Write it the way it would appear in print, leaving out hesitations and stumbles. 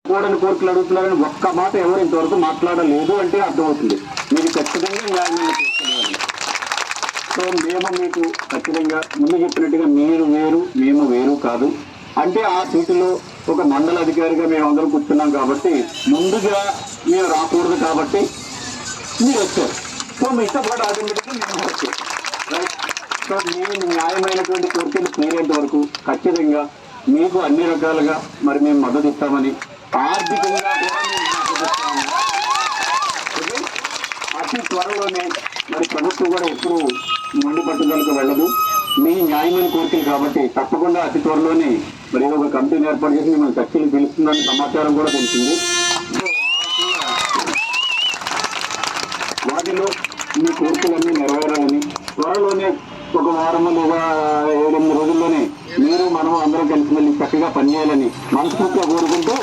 కూడని కోరికలు అడుగుతున్నారని ఒక్క మాట ఎవరు ఇంతవరకు మాట్లాడలేదు అంటే అర్థమవుతుంది. మీరు ఖచ్చితంగా న్యాయమైన కోరుకోవాలి. సో మేము మీకు ఖచ్చితంగా ముందు చెప్పినట్టుగా మీరు వేరు మేము వేరు కాదు అంటే ఆ సీటులో ఒక మండల అధికారిగా మేము అందరం కూర్చున్నాం కాబట్టి ముందుగా మేము రాకూడదు కాబట్టి మీరు వచ్చారు. సో మీతో పాటు ఆటోమేటిక్గా మేము వచ్చారు. రైట్. సో మేము న్యాయమైనటువంటి కోరికలు తీరేంత వరకు ఖచ్చితంగా మీకు అన్ని రకాలుగా మరి మేము మద్దతు ఇస్తామని ఆర్థికంగా కూడా మేము మద్దతు ఇస్తామని అతి త్వరలోనే మరి ప్రభుత్వం కూడా ఎప్పుడు మొండి పట్టుదలకు వెళ్ళదు. మీ న్యాయమైన కోరికలు కాబట్టి తప్పకుండా అతి త్వరలోనే మరి ఒక కమిటీని ఏర్పాటు చేసి మిమ్మల్ని చర్చలు పిలుస్తుందని సమాచారం కూడా తెలిసింది. వాటిలో మీ కోరికలన్నీ నెరవేరాలని త్వరలోనే ఒక వారం లేదా 7-8 రోజుల్లోనే మీరు మనం అందరం కలిసి వెళ్ళి చక్కగా పనిచేయాలని మనస్ఫూర్తిగా కోరుకుంటూ